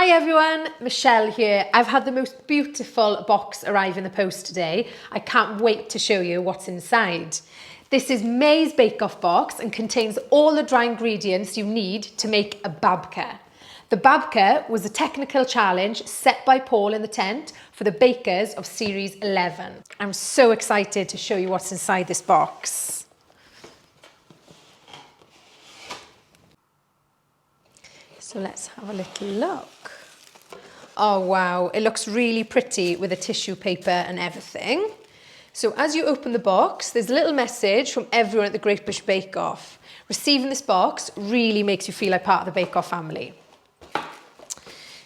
Hi everyone, Michelle here. I've had the most beautiful box arrive in the post today. I can't wait to show you what's inside. This is May's Bake-Off box and contains all the dry ingredients you need to make a babka. The babka was a technical challenge set by Paul in the tent for the bakers of Series 11. I'm so excited to show you what's inside this box. So let's have a little look. Oh wow, it looks really pretty with the tissue paper and everything. So as you open the box, there's a little message from everyone at the Great British Bake Off. Receiving this box really makes you feel like part of the Bake Off family.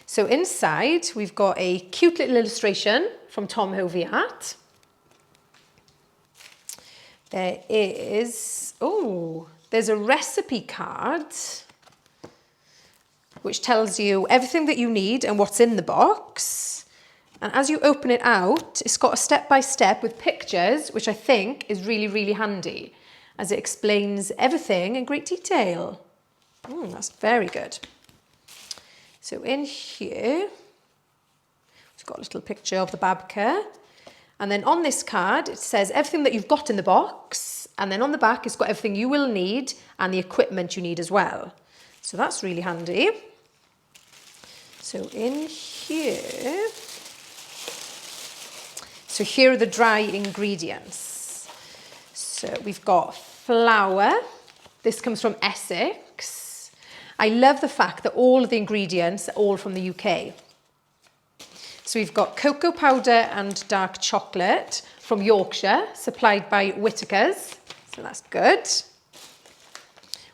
So inside, we've got a cute little illustration from Tom Hoviat. There's a recipe card which tells you everything that you need and what's in the box. And as you open it out, it's got a step-by-step with pictures, which I think is really, really handy, as it explains everything in great detail. That's very good. So in here, it's got a little picture of the babka. And then on this card, it says everything that you've got in the box. And then on the back, it's got everything you will need and the equipment you need as well. So that's really handy. So in here, here are the dry ingredients. So we've got flour. This comes from Essex. I love the fact that all of the ingredients are all from the UK. So we've got cocoa powder and dark chocolate from Yorkshire, supplied by Whittaker's. So that's good.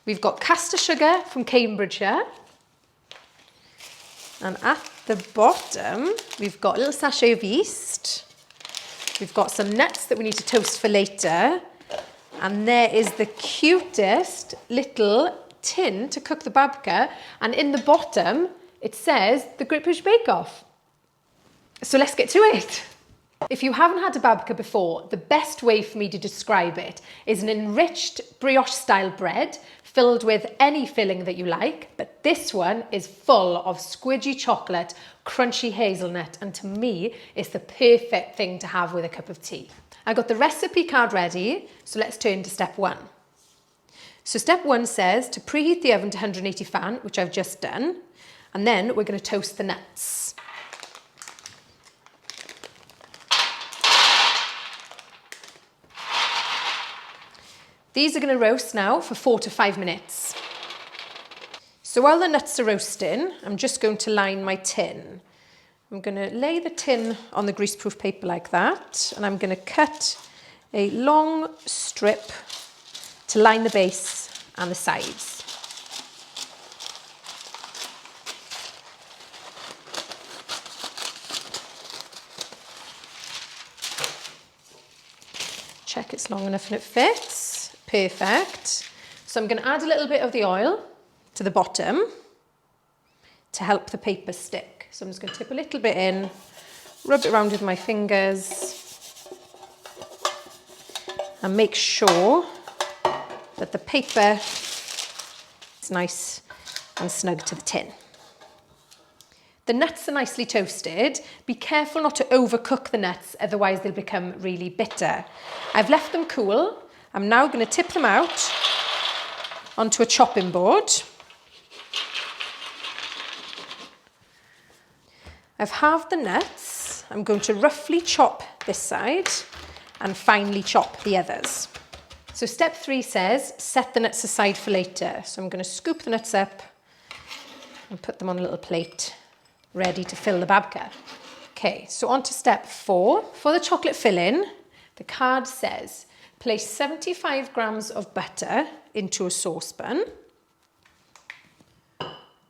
We've got caster sugar from Cambridgeshire. And at the bottom, we've got a little sachet of yeast. We've got some nuts that we need to toast for later. And there is the cutest little tin to cook the babka. And in the bottom, it says the Great British Bake Off. So let's get to it. If you haven't had a babka before, the best way for me to describe it is an enriched brioche-style bread filled with any filling that you like, but this one is full of squidgy chocolate, crunchy hazelnut, and to me, it's the perfect thing to have with a cup of tea. I got the recipe card ready, so let's turn to step one. So step one says to preheat the oven to 180 fan, which I've just done, and then we're going to toast the nuts. These are going to roast now for 4 to 5 minutes. So while the nuts are roasting, I'm just going to line my tin. I'm going to lay the tin on the greaseproof paper like that, and I'm going to cut a long strip to line the base and the sides. Check it's long enough and it fits. Perfect. So I'm going to add a little bit of the oil to the bottom to help the paper stick. So I'm just going to tip a little bit in, rub it around with my fingers and make sure that the paper is nice and snug to the tin. The nuts are nicely toasted. Be careful not to overcook the nuts, otherwise they'll become really bitter. I've left them cool. I'm now going to tip them out onto a chopping board. I've halved the nuts. I'm going to roughly chop this side and finely chop the others. So step 3 says set the nuts aside for later. So I'm going to scoop the nuts up and put them on a little plate ready to fill the babka. Okay, so on to step 4. For the chocolate filling, the card says place 75 grams of butter into a saucepan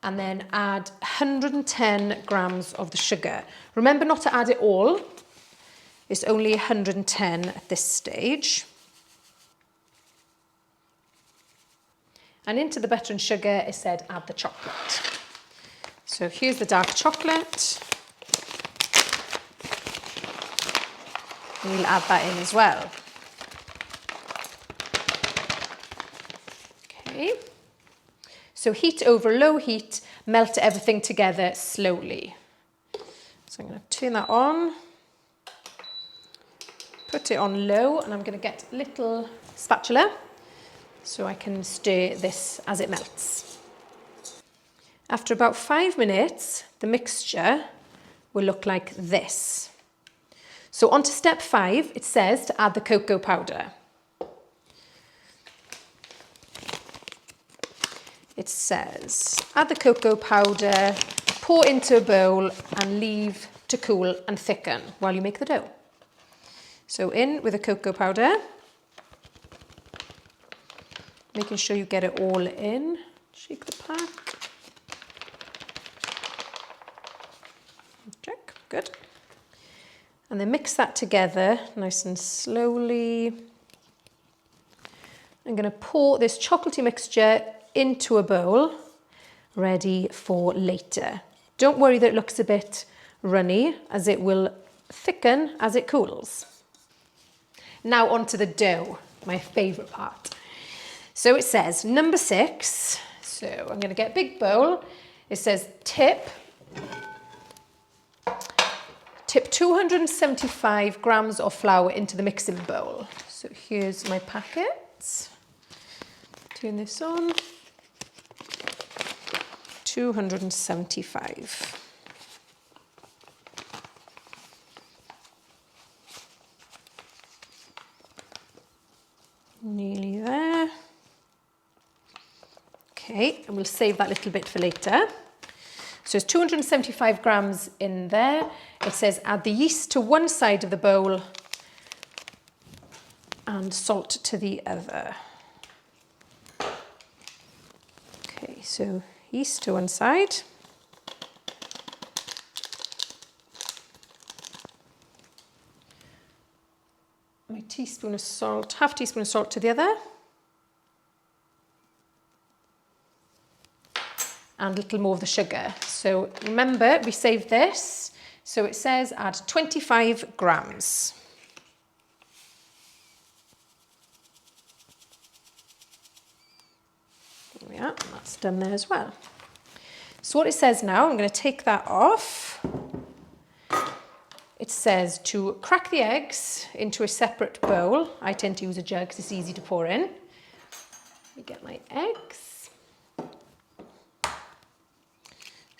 and then add 110 grams of the sugar. Remember not to add it all. It's only 110 at this stage. And into the butter and sugar, it said add the chocolate. So here's the dark chocolate. And we'll add that in as well. Okay. So heat over low heat, melt everything together slowly. So I'm going to turn that on, put it on low, and I'm going to get a little spatula so I can stir this as it melts. After about 5 minutes, the mixture will look like this. So on to step 5, it says to add the cocoa powder. It says, add the cocoa powder, pour into a bowl and leave to cool and thicken while you make the dough. So in with the cocoa powder, making sure you get it all in. Shake the pack. Check, good. And then mix that together nice and slowly. I'm going to pour this chocolatey mixture into a bowl, ready for later. Don't worry that it looks a bit runny, as it will thicken as it cools. Now onto the dough, my favourite part. So it says number 6, so I'm going to get a big bowl. It says tip 275 grams of flour into the mixing bowl. So here's my packet. Turn this on. 275. Nearly there. Okay, and we'll save that little bit for later. So it's 275 grams in there. It says add the yeast to one side of the bowl and salt to the other. Okay, so yeast to one side. My teaspoon of salt, half teaspoon of salt to the other. And a little more of the sugar. So remember, we saved this. So it says add 25 grams. There we are, and that's done there as well. So what it says now, I'm going to take that off. It says to crack the eggs into a separate bowl. I tend to use a jug because it's easy to pour in. Let me get my eggs.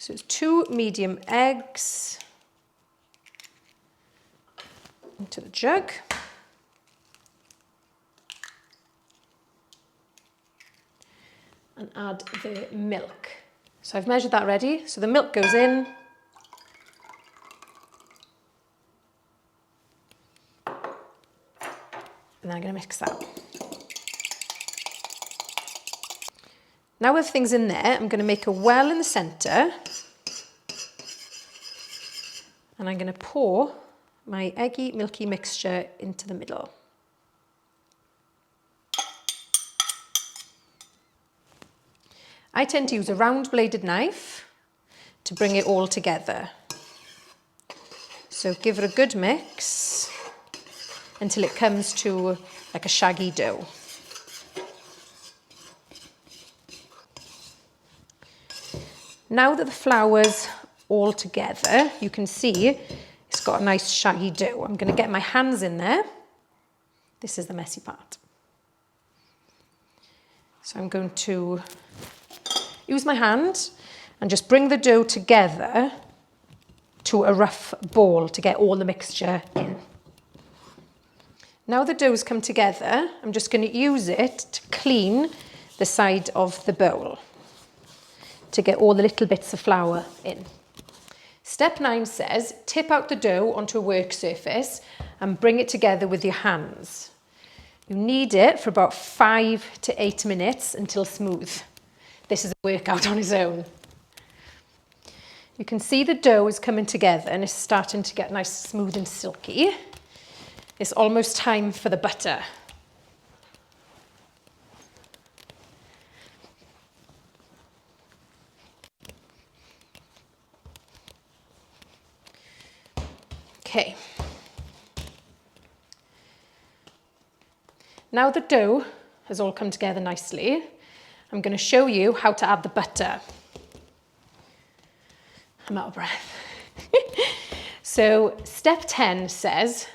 So it's 2 medium eggs into the jug. And add the milk. So I've measured that ready. So the milk goes in. And I'm going to mix that. Now with things in there, I'm going to make a well in the centre. And I'm going to pour my eggy, milky mixture into the middle. I tend to use a round bladed knife to bring it all together. So give it a good mix until it comes to like a shaggy dough. Now that the flour's all together, you can see it's got a nice shaggy dough. I'm going to get my hands in there. This is the messy part. So I'm going to use my hand and just bring the dough together to a rough ball to get all the mixture in. Now the dough's come together, I'm just going to use it to clean the side of the bowl to get all the little bits of flour in. Step 9 says, tip out the dough onto a work surface and bring it together with your hands. You knead it for about 5 to 8 minutes until smooth. This is a workout on its own. You can see the dough is coming together and it's starting to get nice, smooth and silky. It's almost time for the butter. Okay. Now the dough has all come together nicely, I'm going to show you how to add the butter. I'm out of breath. So step 10 says,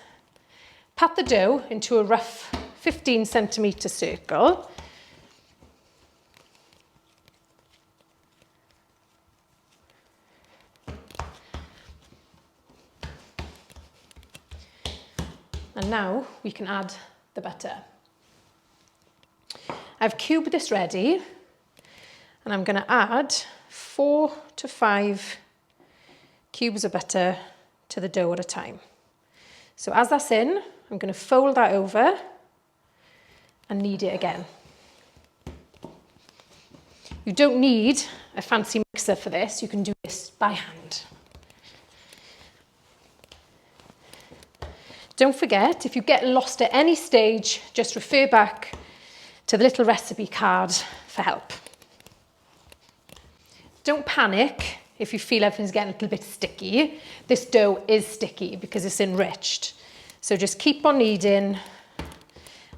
pat the dough into a rough 15 centimetre circle. And now we can add the butter. I've cubed this ready, and I'm going to add 4 to 5 cubes of butter to the dough at a time. So as that's in, I'm going to fold that over and knead it again. You don't need a fancy mixer for this, you can do this by hand. Don't forget, if you get lost at any stage, just refer back to the little recipe card for help. Don't panic if you feel everything's getting a little bit sticky. This dough is sticky because it's enriched. So just keep on kneading.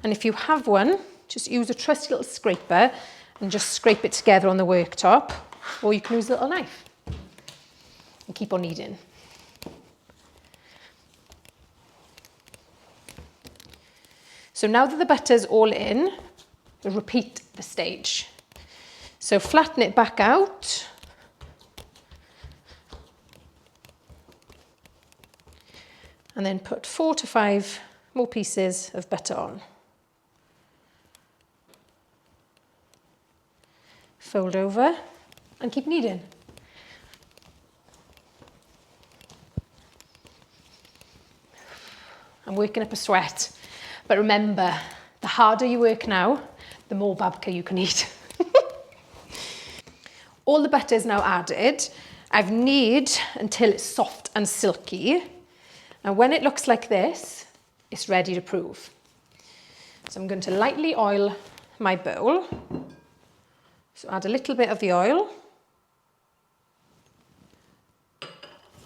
And if you have one, just use a trusty little scraper and just scrape it together on the worktop, or you can use a little knife and keep on kneading. So now that the butter's all in, we'll repeat the stage. So flatten it back out. And then put 4 to 5 more pieces of butter on. Fold over and keep kneading. I'm working up a sweat. But remember, the harder you work now, the more babka you can eat. All the butter is now added. I've kneaded until it's soft and silky. And when it looks like this, it's ready to prove. So I'm going to lightly oil my bowl. So add a little bit of the oil.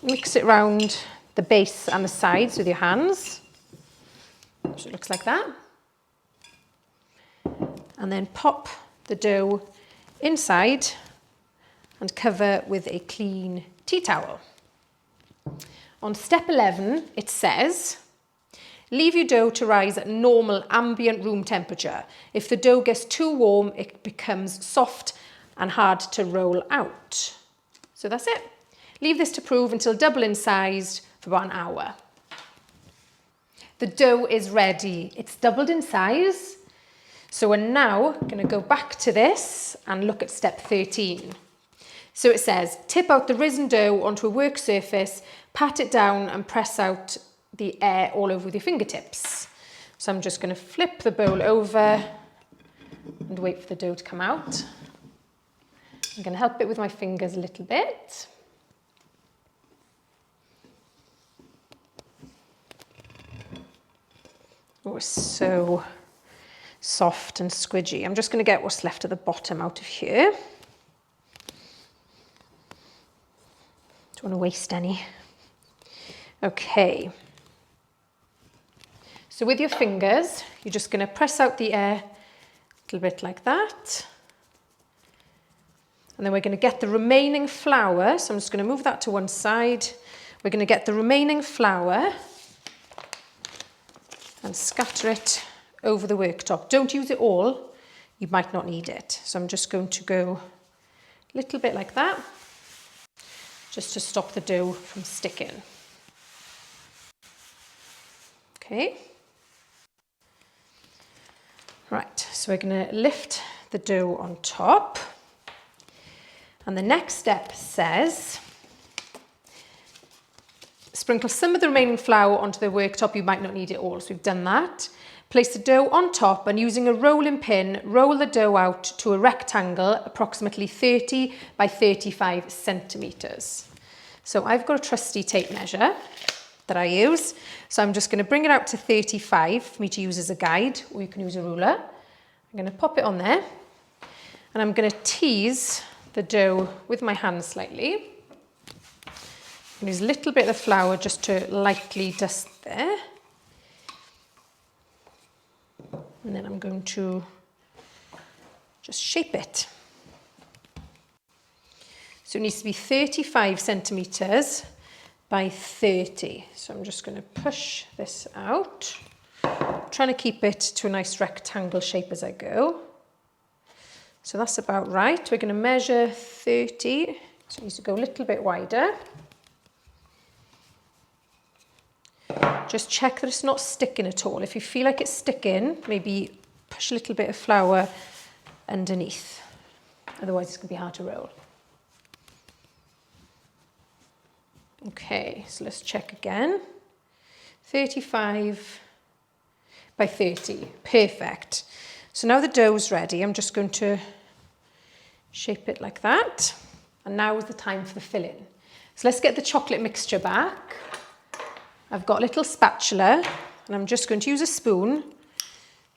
Mix it around the base and the sides with your hands. So it looks like that. And then pop the dough inside and cover with a clean tea towel. On step 11, it says, leave your dough to rise at normal ambient room temperature. If the dough gets too warm, it becomes soft and hard to roll out. So that's it. Leave this to prove until double in size for about an hour. The dough is ready. It's doubled in size. So we're now going to go back to this and look at step 13. So it says, tip out the risen dough onto a work surface, pat it down and press out the air all over with your fingertips. So I'm just going to flip the bowl over and wait for the dough to come out. I'm going to help it with my fingers a little bit. Oh, it's so soft and squidgy. I'm just going to get what's left at the bottom out of here. Don't want to waste any. Okay. So with your fingers, you're just going to press out the air a little bit like that. And then we're going to get the remaining flour. So I'm just going to move that to one side. We're going to get the remaining flour and scatter it over the worktop. Don't use it all, you might not need it. So I'm just going to go a little bit like that, just to stop the dough from sticking. Okay. Right, so we're going to lift the dough on top. And the next step says, sprinkle some of the remaining flour onto the worktop. You might not need it all, so we've done that. Place the dough on top and using a rolling pin, roll the dough out to a rectangle approximately 30 by 35 centimetres. So I've got a trusty tape measure that I use. So I'm just going to bring it out to 35 for me to use as a guide, or you can use a ruler. I'm going to pop it on there and I'm going to tease the dough with my hand slightly. Use a little bit of flour just to lightly dust there. And then I'm going to just shape it. So it needs to be 35 centimetres by 30. So I'm just going to push this out, trying to keep it to a nice rectangle shape as I go. So that's about right. We're going to measure 30, so it needs to go a little bit wider. Just check that it's not sticking at all. If you feel like it's sticking, maybe push a little bit of flour underneath. Otherwise it's going to be hard to roll. Okay, so let's check again. 35 by 30, perfect. So now the dough's ready. I'm just going to shape it like that. And now is the time for the filling. So let's get the chocolate mixture back. I've got a little spatula and I'm just going to use a spoon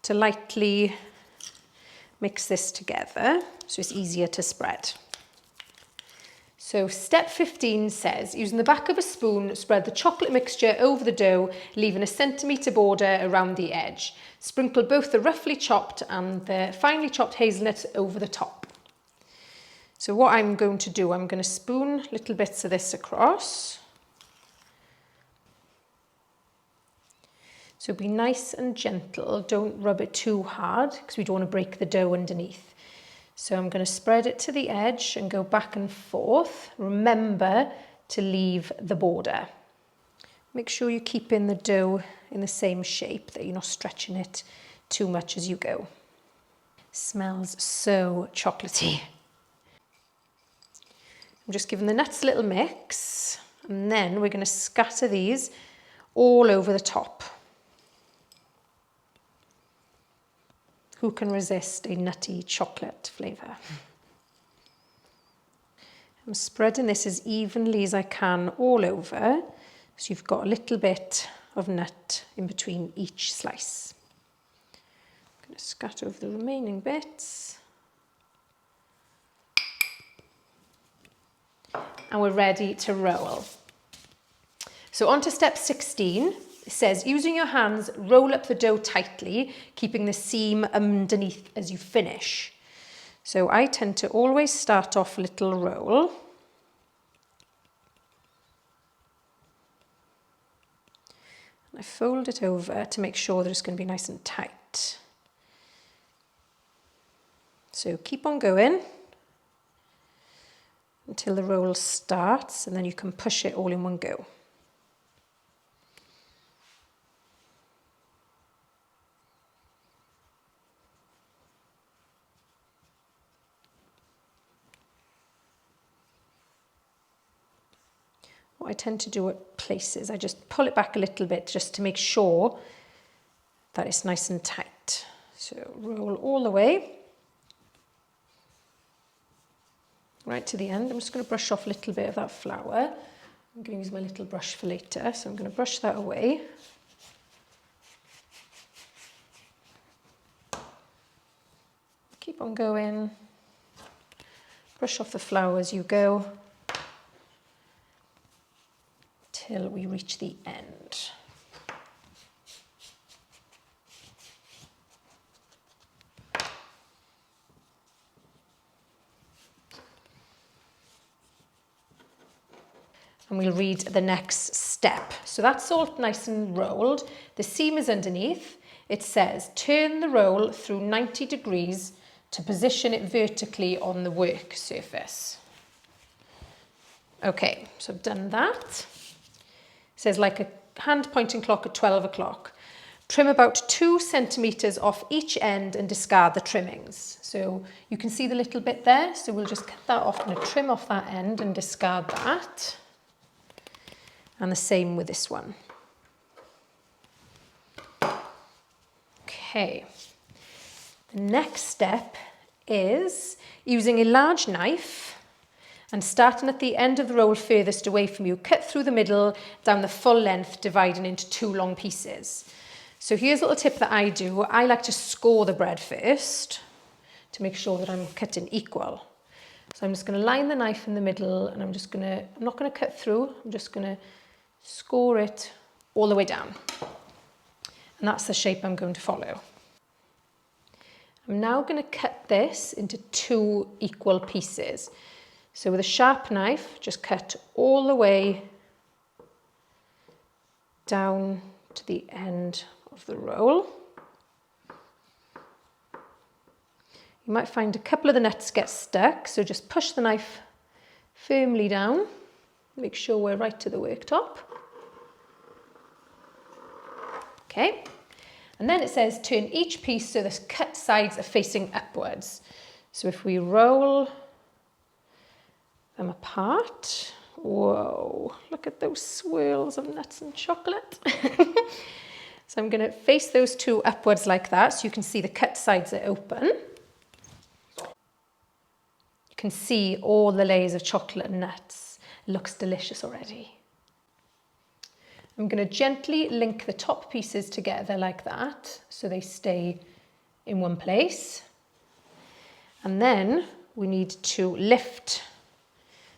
to lightly mix this together so it's easier to spread. So step 15 says, using the back of a spoon, spread the chocolate mixture over the dough, leaving a centimetre border around the edge. Sprinkle both the roughly chopped and the finely chopped hazelnuts over the top. So what I'm going to do, I'm going to spoon little bits of this across. So be nice and gentle, don't rub it too hard because we don't want to break the dough underneath. So I'm going to spread it to the edge and go back and forth. Remember to leave the border. Make sure you keep in the dough in the same shape, that you're not stretching it too much as you go. Smells so chocolatey. I'm just giving the nuts a little mix, and then we're going to scatter these all over the top. Who can resist a nutty chocolate flavour? I'm spreading this as evenly as I can all over, so you've got a little bit of nut in between each slice. I'm going to scatter over the remaining bits. And we're ready to roll. So on to step 16. It says, using your hands, roll up the dough tightly, keeping the seam underneath as you finish. So I tend to always start off a little roll. And I fold it over to make sure that it's going to be nice and tight. So keep on going until the roll starts, and then you can push it all in one go. What I tend to do at places, I just pull it back a little bit just to make sure that it's nice and tight. So roll all the way right to the end. I'm just going to brush off a little bit of that flour. I'm going to use my little brush for later, so I'm going to brush that away. Keep on going. Brush off the flour as you go, till we reach the end. And we'll read the next step. So that's all nice and rolled. The seam is underneath. It says, turn the roll through 90 degrees to position it vertically on the work surface. Okay, so I've done that. It says, like a hand pointing clock at 12 o'clock. Trim about 2 centimetres off each end and discard the trimmings. So you can see the little bit there. So we'll just cut that off. I'm going to trim off that end and discard that. And the same with this one. Okay. The next step is using a large knife and starting at the end of the roll furthest away from you, cut through the middle, down the full length, dividing into 2 long pieces. So here's a little tip that I do. I like to score the bread first to make sure that I'm cutting equal. So I'm just going to line the knife in the middle, and I'm not going to cut through, I'm just going to score it all the way down. And that's the shape I'm going to follow. I'm now going to cut this into 2 equal pieces. So with a sharp knife, just cut all the way down to the end of the roll. You might find a couple of the nuts get stuck, so just push the knife firmly down. Make sure we're right to the worktop. Okay, and then it says turn each piece so the cut sides are facing upwards. So if we roll them apart, whoa, look at those swirls of nuts and chocolate. So I'm going to face those two upwards like that so you can see the cut sides are open. You can see all the layers of chocolate and nuts. It looks delicious already. I'm going to gently link the top pieces together like that so they stay in one place. And then we need to lift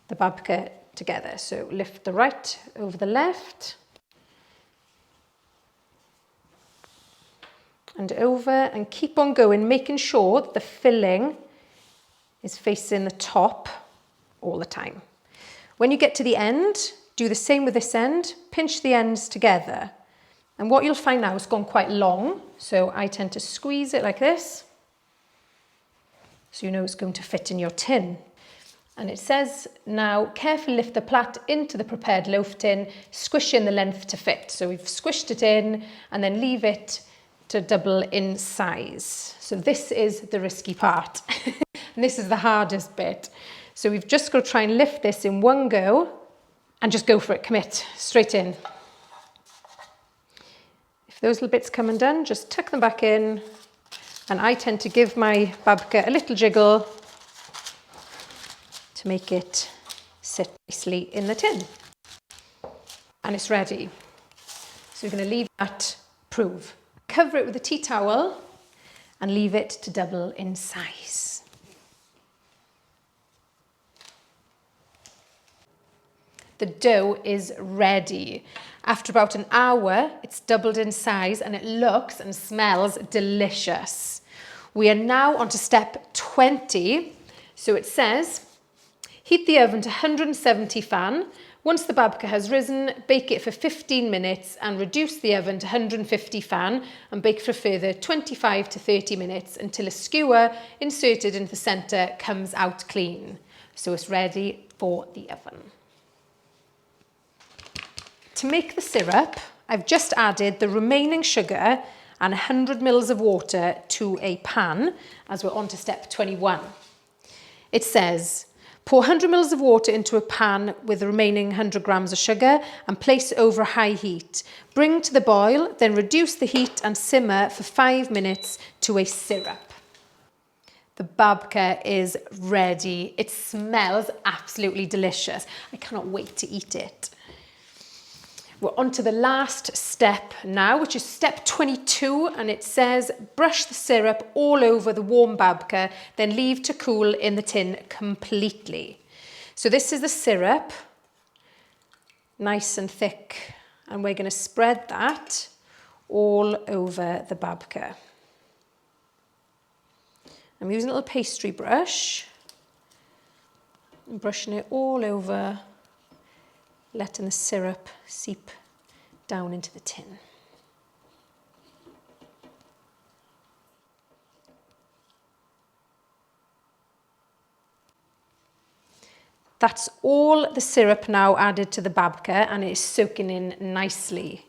the babka together. So lift the right over the left and over, and keep on going, making sure that the filling is facing the top all the time. When you get to the end, do the same with this end, pinch the ends together. And what you'll find now, it's gone quite long, so I tend to squeeze it like this, so you know it's going to fit in your tin. And it says now, carefully lift the plat into the prepared loaf tin, squish in the length to fit. So we've squished it in and then leave it to double in size. So this is the risky part. And this is the hardest bit. So we've just got to try and lift this in one go and just go for it, commit, straight in. If those little bits come undone, just tuck them back in. And I tend to give my babka a little jiggle to make it sit nicely in the tin. And it's ready. So we're going to leave that prove. Cover it with a tea towel and leave it to double in size. The dough is ready. After about an hour, it's doubled in size and it looks and smells delicious. We are now on to step 20. So it says, heat the oven to 170 fan. Once the babka has risen, bake it for 15 minutes and reduce the oven to 150 fan and bake for a further 25 to 30 minutes until a skewer inserted into the centre comes out clean. So it's ready for the oven. To make the syrup, I've just added the remaining sugar and 100 ml of water to a pan as we're on to step 21. It says, pour 100 ml of water into a pan with the remaining 100 grams of sugar and place over a high heat. Bring to the boil, then reduce the heat and simmer for 5 minutes to a syrup. The babka is ready. It smells absolutely delicious. I cannot wait to eat it. We're on to the last step now, which is step 22, and it says brush the syrup all over the warm babka, then leave to cool in the tin completely. So this is the syrup, nice and thick, and we're going to spread that all over the babka. I'm using a little pastry brush and brushing it all over, letting the syrup seep down into the tin. That's all the syrup now added to the babka, and it is soaking in nicely.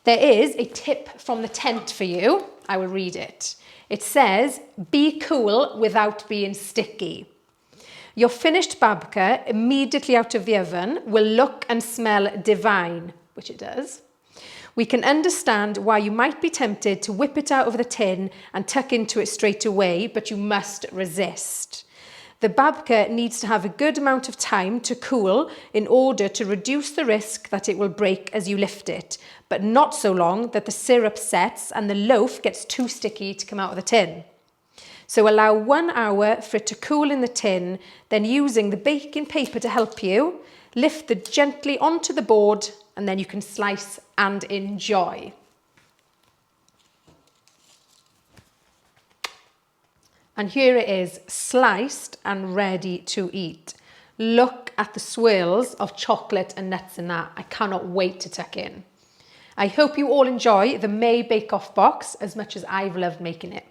There is a tip from the tent for you. I will read it. It says, be cool without being sticky. Your finished babka, immediately out of the oven, will look and smell divine, which it does. We can understand why you might be tempted to whip it out of the tin and tuck into it straight away, but you must resist. The babka needs to have a good amount of time to cool in order to reduce the risk that it will break as you lift it, but not so long that the syrup sets and the loaf gets too sticky to come out of the tin. So allow 1 hour for it to cool in the tin, then using the baking paper to help you, lift it gently onto the board, and then you can slice and enjoy. And here it is, sliced and ready to eat. Look at the swirls of chocolate and nuts in that. I cannot wait to tuck in. I hope you all enjoy the May Bake Off box as much as I've loved making it.